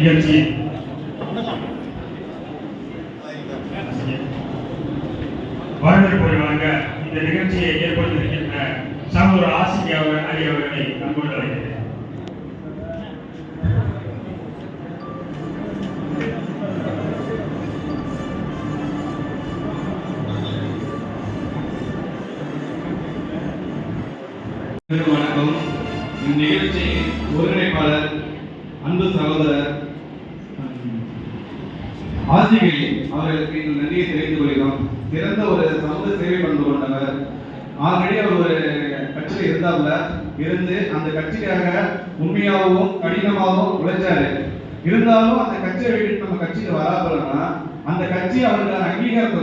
நிகழ்ச்சி வரவேற்புரை வழங்க இந்த நிகழ்ச்சியை ஏற்படுத்தியிருக்கின்ற சாமூர் ஆசிரியா அலி அவர்களை அன்போடு அழைக்கிறேன். வணக்கம். இந்நிகழ்ச்சியின் ஒருங்கிணைப்பாளர் அன்பு சகோதரர் ஆசிகை அவர்களுக்கு எங்கள் நன்றியை தெரிவித்துக் கொள்கிறோம். சிறந்த ஒரு சமூக சேவை பண்ணி கொண்டவர். ஆல்ரெடி அவர் ஒரு கட்சியில் இருந்து அந்த கட்சிக்காக உண்மையாகவும் கடினமாகவும் உழைச்சாரு. இருந்தாலும் அந்த கட்சியை விட்டு நம்ம கட்சியில் வராப்பலன்னா அந்த கட்சி அவருக்கான அங்கீகாரத்தை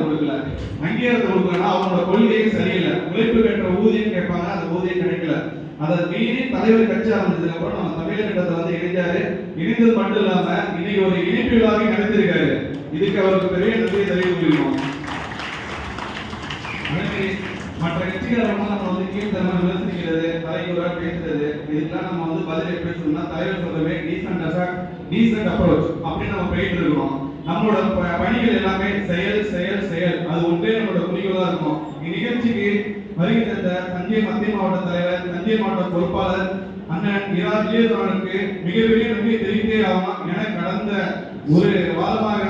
கொடுக்கலன்னா அவங்களோட கொள்கையும் சரியில்லை. உழைப்பு பெற்ற ஊதியம் கேட்பாங்க, அந்த ஊதியம் கிடைக்கல. அதை மீறி தலைவர் கட்சி ஆரம்பிச்சதுக்கு அப்புறம் நம்ம தமிழகத்தை வந்து இணைஞ்சாரு. இணைந்தது மட்டும் இல்லாம இன்னைக்கு ஒரு இணைப்பு விழாவை நடத்திருக்காரு. இதுக்கு அவருக்கு பெரிய நன்றியை தெரிவித்துக் கொள்கிறோம். மற்ற கட்சிகள் நம்ம வந்து கீழ்த்தரமா விமர்சிக்கிறது, தலைவராக பேசுறது, இதுக்கெல்லாம் நம்ம வந்து பதில் எப்படி சொல்லணும்னா தலைவர் சொல்றவே டீசன்ட் அப்ரோச் அப்படின்னு நம்ம போயிட்டு இருக்கோம். நம்மளோட பணிகள் எல்லாமே செயல் செயல் செயல், அது ஒன்றே நம்மளோட குறிக்கோளா இருக்கும். இந்நிகழ்ச்சிக்கு வருகை தந்த தஞ்சை மத்திய மாவட்ட தலைவர், தஞ்சை மாவட்ட பொறுப்பாளர் அண்ணன் இராஜேந்திரனுக்கு மிகப்பெரிய நன்றி தெரிவித்தே ஆகும். என கடந்த ஒரு வாரமாக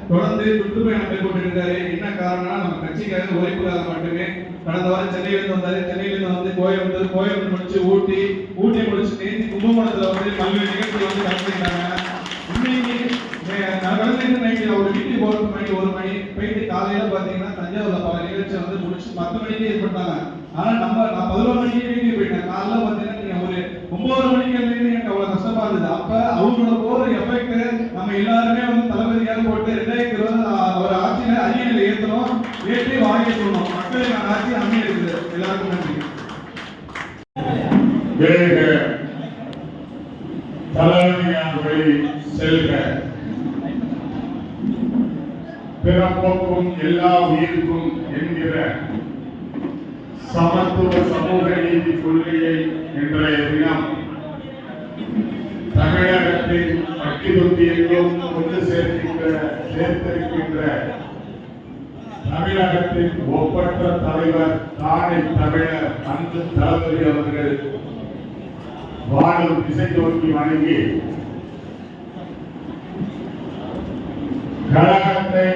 தொடர்ந்து சுற்றுப்பயணம் மேற்கொண்டிருக்காரு. என்ன காரணம்னா நம்ம கட்சிக்காக உழைப்புக்காக மட்டுமே. கடந்த வாரம் சென்னையிலிருந்து வந்தாரு. சென்னையிலிருந்து வந்து கோயம்புத்தூர் முடிச்சு ஊட்டி முடிச்சு நேற்று கும்பகோணத்துல வந்து பல்வேறு நிகழ்ச்சிகள் வந்து கலந்துக்கிட்டாங்க. இன்னைக்கு ஒரு வீட்டுக்கு போறது மணி 1 மணி போயிட்டு காலையில பாத்தீங்கன்னா தஞ்சாவூர்ல பல நிகழ்ச்சி வந்து முடிச்சு 10 மணிக்கே ஏற்பட்டாங்க. ஆனா நான் 11 மணிக்கே வீட்டுக்கு போயிட்டேன். காலைல பாத்தீங்கன்னா நீங்க ஒரு 9 மணிக்கு எனக்கு அவ்வளவு கஷ்டமா இருந்தது. அப்ப அவங்களோட போற எஃபெக்ட் நம்ம எல்லாருமே வந்து தளபதியாக போட்டு 2020 ஒரு ஆட்சியில அரியணையில ஏற்றி வாங்கி சொல்லணும். மக்களின் ஆட்சி அமைய இருக்குது. எல்லாருக்கும் நன்றி. தளபதியாக செல்க. பிறப்புக்கும் எல்லா உயிருக்கும் என்கிற சமத்துவ சமூக நீதி கொள்கையை இன்றைய தினம் தமிழகத்தின் அக்கிருத்தியெங்கும் கொண்டு சேர்த்திருக்கின்ற தமிழகத்தின் ஒப்பற்ற தலைவர் தானே தமிழர் அன்பு தளபதி அவர்கள் வாழும் திசை நோக்கி வணங்கி கழகத்தை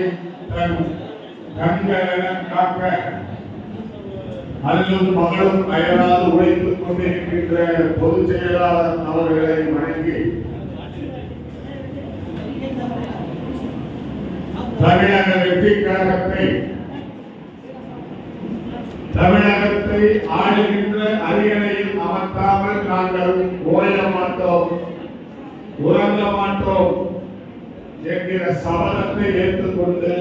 தன் கண்களென காக்க அல்லும் மகளும் அயராது உழைத்துக் கொண்டிருக்கின்ற பொதுச் செயலாளர் அவர்களை வணங்கி தமிழக வெற்றி கழகத்தை தமிழகத்தை ஆளுகின்ற அரியணையில் அமர்த்தாமல் நாங்கள் ஓய மாட்டோம், உறங்க மாட்டோம் என்கிற சபதத்தை ஏற்றுக்கொண்டு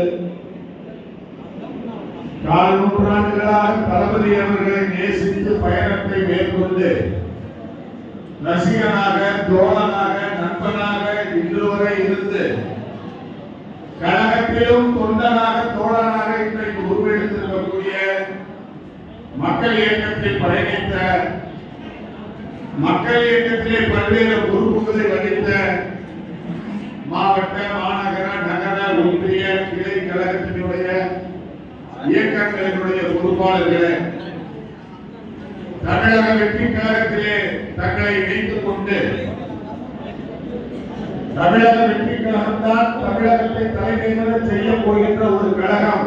4 நூற்றாண்டுகளாக தளபதி அவர்களை நேசித்து பயணத்தை மேற்கொண்டு ரசிகனாக, தோழனாக, நண்பனாக இன்று வரை இருந்து கழகத்திலும் தொண்டனாக, தோழனாக இன்றைக்கு உருவெடுத்திருக்கக்கூடிய மக்கள் இயக்கத்தை பயணித்த, மக்கள் இயக்கத்திலே பல்வேறு பொறுப்புகளை வகித்த மாவட்ட, மாநகர, நகர, ஒன்றிய கிளை கழகத்தினுடைய இயக்கங்களினுடைய பொறுப்பாளர்களே, தமிழக வெற்றி கழகத்திலே தங்களை இணைத்துக் கொண்டு தமிழக வெற்றி கழகம்தான் தமிழகத்தை தலைநிமிர செய்ய போகின்ற ஒரு கழகம்.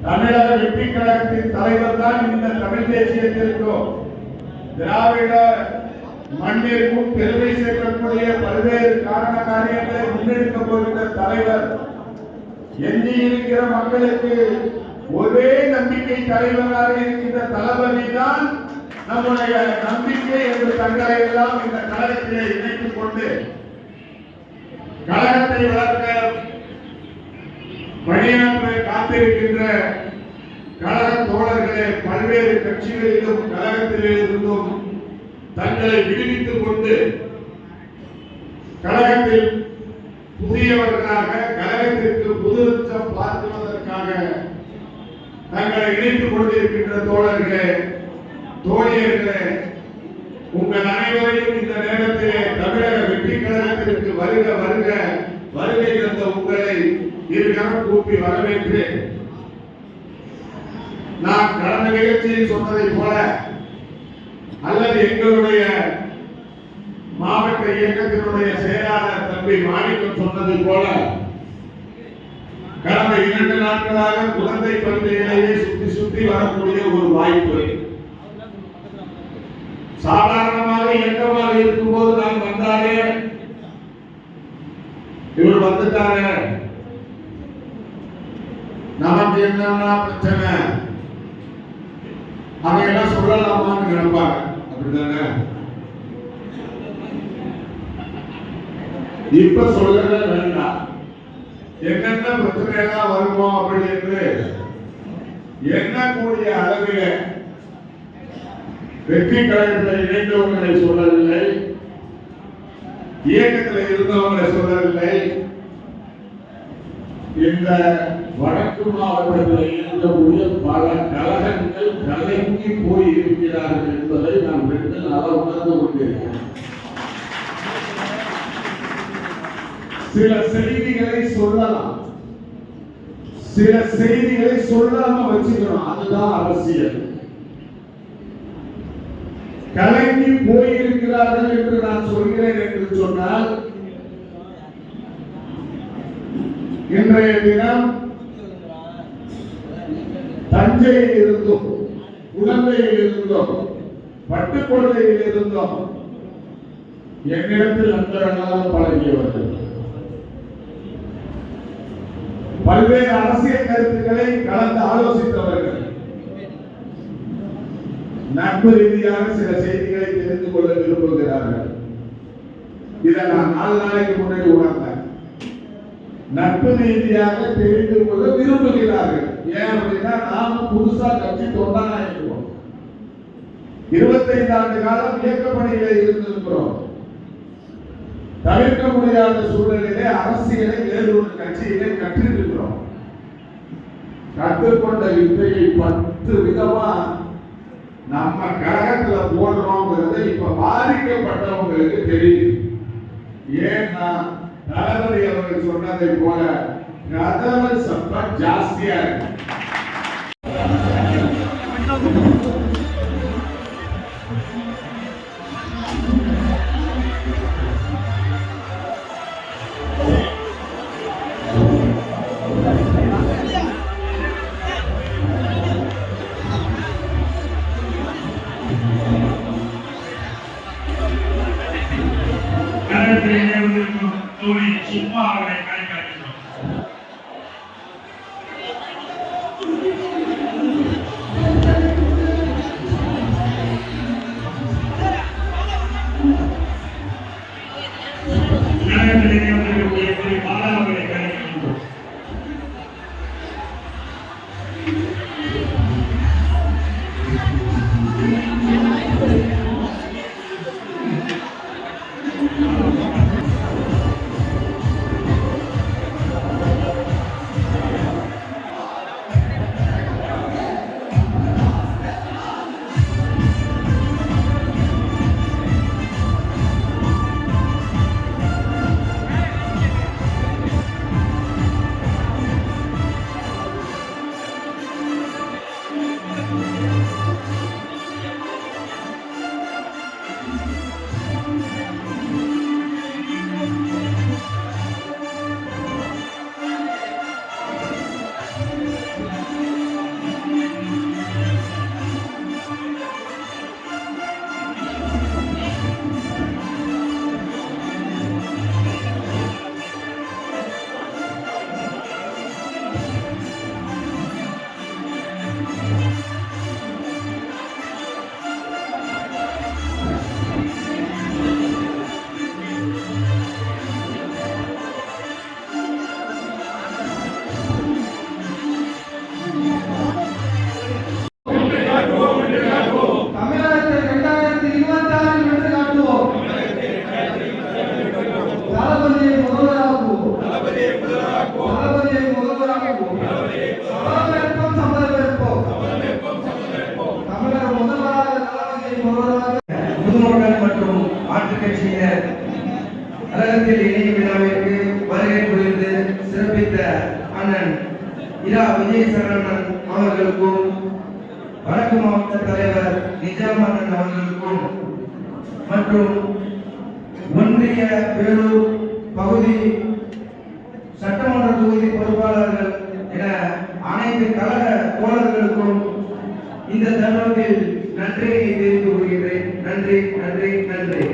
தமிழக வெற்றி கழகத்தின் தலைவர் தான் இந்த தமிழ் தேசியத்திற்கும் திராவிட மண்ணிற்கும் பெருமை சேர்க்கக்கூடிய பல்வேறு காரியங்களை முன்னெடுக்க போகின்ற தலைவர். எஞ்சி இருக்கிற மக்களுக்கு ஒரே நம்பிக்கை தலைவராக இருக்கின்ற தளபதி தான் நம்முடைய நம்பிக்கை என்று தங்களை எல்லாம் இந்த கழகத்திலே இணைத்துக் கொண்டு கழகத்தை வளர்க்க பணியாற்ற காத்திருக்கின்ற கழக தோழர்களே, பல்வேறு கட்சிகளிலும் கழகத்திலே இருந்தும் தங்களை விடுவித்துக் கொண்டு கழகத்தில் புதியவர்களாக, கழகத்திற்கு புதுச்சம் பார்க்குவதற்காக தங்களை இணைத்துக் கொண்டிருக்கின்ற தோழர்களே, தோழியர்களே, உங்கள் அனைவரையும் இந்த நேரத்திலே தமிழக வெற்றி கழகத்திற்கு வருக வருக வருகை தந்த உங்களை இருகரம் கூப்பி வரவேற்று நான் கடந்த நிகழ்ச்சியில் சொன்னதை போல அல்லது எங்களுடைய மாவட்ட இயக்கத்தினுடைய செயலாளர் தம்பி மாணிக்கம் சொன்னதை போல கடந்த 2 நாட்களாக குழந்தை பள்ளியிலேயே சுற்றி சுற்றி வரக்கூடிய ஒரு வாய்ப்பு. சாதாரணமாக இயக்கமாக இருக்கும்போது நான் வந்தாலே இவர் வந்துட்டாரு, நமக்கு என்னன்னா பிரச்சனை, அதையெல்லாம் சொல்லலாமான்னு நினைப்பாங்க. அப்படிதானே? இப்ப சொல்லவே வேண்டாம். என்னென்ன பிரச்சனை எல்லாம் வருமோ அப்படி என்று எண்ணக்கூடிய அளவில் வெற்றி கழகத்தில் இணைந்தவர்களை சொல்லவில்லை, இயக்கத்தில் இருந்தவர்களை சொல்லவில்லை. இந்த வடக்கு மாவட்டத்தில் இருக்கக்கூடிய பல கழகங்கள் கலங்கி போய் இருக்கிறார்கள் என்பதை நாம் 2 நாளாக உணர்ந்து கொண்டிருக்கிறோம். சில செய்திகளை சொல்லலாம், சில செய்திகளை சொல்லாம வச்சுக்கணும். அதுதான் அரசியல். கலங்கி போயிருக்கிறார்கள் என்று நான் சொல்கிறேன் என்று சொன்னால், இன்றைய தினம் தஞ்சையில் இருந்தும் குழந்தையில் இருந்தும் பட்டுக்கொள்ளையில் இருந்தும் என்னிடத்தில் அந்தரங்களாக பழகியவர்கள், பல்வேறு அரசியல் கருத்துக்களை கலந்து ஆலோசித்தவர்கள், நட்பு ரீதியாக சில செய்திகளை தெரிந்து கொள்ள விரும்புகிறார்கள். இதை நான் 4 நாளைக்கு முன்னாடி உணர்ந்தேன். நட்பு ரீதியாக தெரிந்து கொள்ள விரும்புகிறார்கள். ஏன் அப்படின்னா நாமும் புதுசா கட்சி தொண்டனா இருக்கிறோம். 25 ஆண்டு காலம் இயக்க பணியில இருந்திருக்கிறோம். தவிர்க்க முடியாத சூழலிலே அரசியலை வேறு ஒரு கட்சியிலே கற்றிருக்கிறோம். கற்றுக்கொண்ட வித்தையை 10 விதமா நம்ம கழகத்துல போடுறோம்ங்கிறது இப்ப பாதிக்கப்பட்டவங்களுக்கு தெரியுது. ஏன்னா தளபதி அவர்கள் சொன்னதை போல கதவு சத்தம் ஜாஸ்தியா இருக்கு. சும்மா அவரை கலைக்காட்டினோம். நகரத்திலே வந்திருக்கக்கூடிய மாணவர்களை கலைக்கின்றோம். கட்சியினர் கழகத்தில் இணையும் விழாவிற்கு வருகை புரிந்து சிறப்பித்த அண்ணன் இரா விஜய் சரவணன் அவர்களுக்கும் வடக்கு மாவட்ட தலைவர் நிஜாம் அண்ணன் அவர்களுக்கும் மற்றும் ஒன்றிய வேலூர் பகுதி சட்டமன்ற தொகுதி பொறுப்பாளர்கள் என அனைத்து கழக தோழர்களுக்கும் இந்த தருணத்தில் நன்றியை தெரிவித்துக் கொள்கிறேன். நன்றி நன்றி நன்றி.